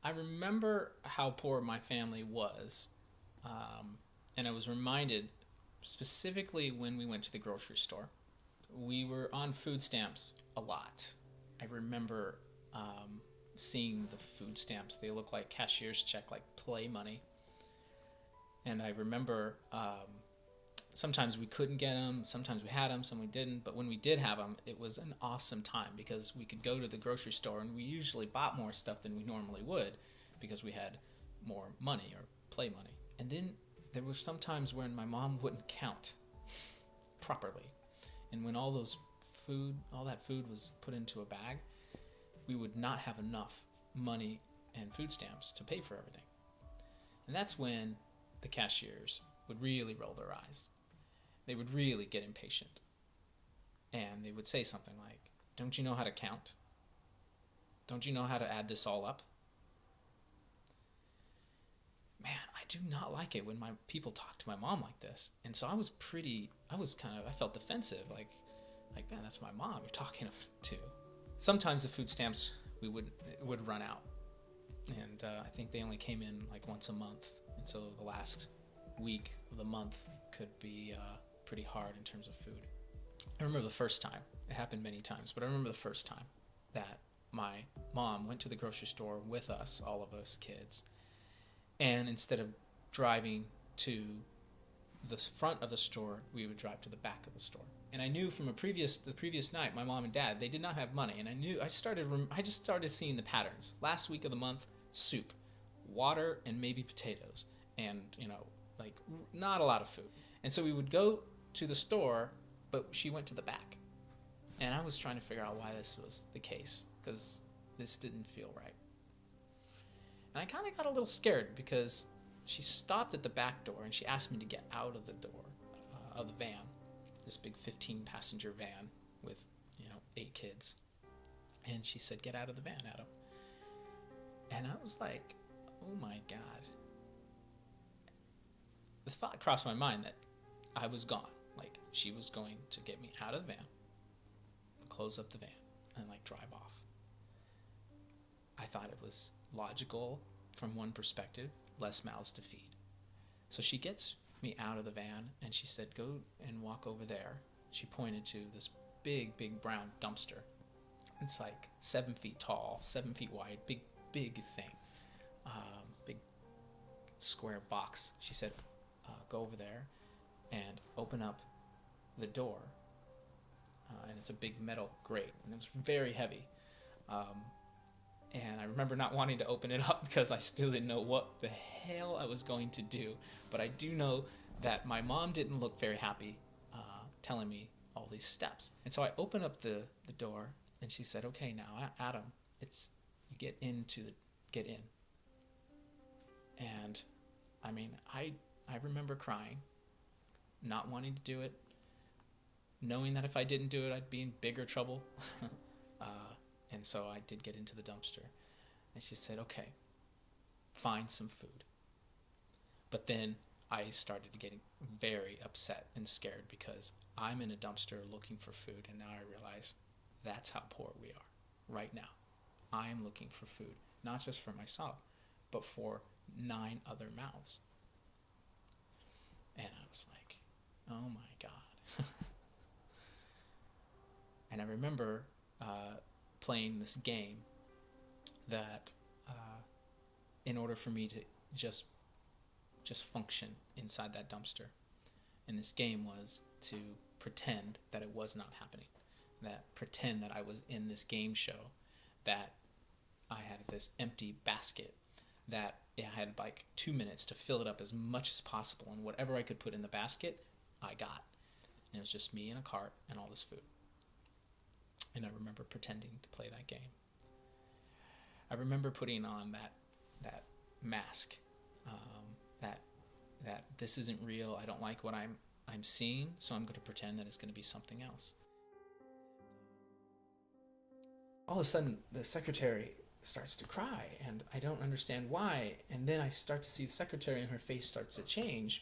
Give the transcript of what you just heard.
I remember how poor my family was, and I was reminded specifically when we went to the grocery store. We were on food stamps a lot. I remember seeing the food stamps. They look like cashier's check, like play money. And I remember sometimes we couldn't get them, sometimes we had them, some we didn't. But when we did have them, it was an awesome time because we could go to the grocery store and we usually bought more stuff than we normally would because we had more money or play money. And then there were some times when my mom wouldn't count properly. And when all that food was put into a bag, we would not have enough money and food stamps to pay for everything. And that's when the cashiers would really roll their eyes. They would really get impatient. And they would say something like, "Don't you know how to count? Don't you know how to add this all up?" Man, I do not like it when my people talk to my mom like this. And so I felt defensive. Like, man, that's my mom you're talking to. Sometimes the food stamps would run out. And I think they only came in like once a month. And so the last week of the month could be pretty hard in terms of food. I remember the first time, it happened many times, but I remember the first time that my mom went to the grocery store with us, all of us kids, and instead of driving to the front of the store, we would drive to the back of the store. And I knew from the previous night, my mom and dad, they did not have money, and I just started seeing the patterns. Last week of the month, soup, water, and maybe potatoes, and like not a lot of food. And so we would go to the store, but she went to the back, and I was trying to figure out why this was the case because this didn't feel right. And I kind of got a little scared because she stopped at the back door and she asked me to get out of the door of the van, this big 15-passenger van with 8 kids. And she said, "Get out of the van, Adam." And I was like, oh my God. The thought crossed my mind that I was gone. Like, she was going to get me out of the van, close up the van, and drive off. I thought it was logical from one perspective, less mouths to feed. So she gets me out of the van and she said, "Go and walk over there." She pointed to this big brown dumpster. It's like 7 feet tall, 7 feet wide, big thing, big square box. She said, "Go over there and open up the door." And it's a big metal grate, and it was very heavy. And I remember not wanting to open it up because I still didn't know what the hell I was going to do. But I do know that my mom didn't look very happy telling me all these steps. And so I opened up the door, and she said, "Okay, now, Adam, you get in." And I mean, I remember crying, not wanting to do it, knowing that if I didn't do it, I'd be in bigger trouble. And so I did get into the dumpster. And she said, "Okay, find some food." But then I started getting very upset and scared because I'm in a dumpster looking for food, and now I realize that's how poor we are right now. I'm looking for food, not just for myself, but for 9 other mouths. And I was like, oh my God. And I remember playing this game that in order for me to just function inside that dumpster. And this game was to pretend that it was not happening. That pretend that I was in this game show, that I had this empty basket, that I had like 2 minutes to fill it up as much as possible, and whatever I could put in the basket, I got. And it was just me and a cart and all this food. And I remember pretending to play that game. I remember putting on that mask, that this isn't real. I don't like what I'm seeing, so I'm going to pretend that it's going to be something else. All of a sudden, the secretary starts to cry, and I don't understand why. And then I start to see the secretary, and her face starts to change.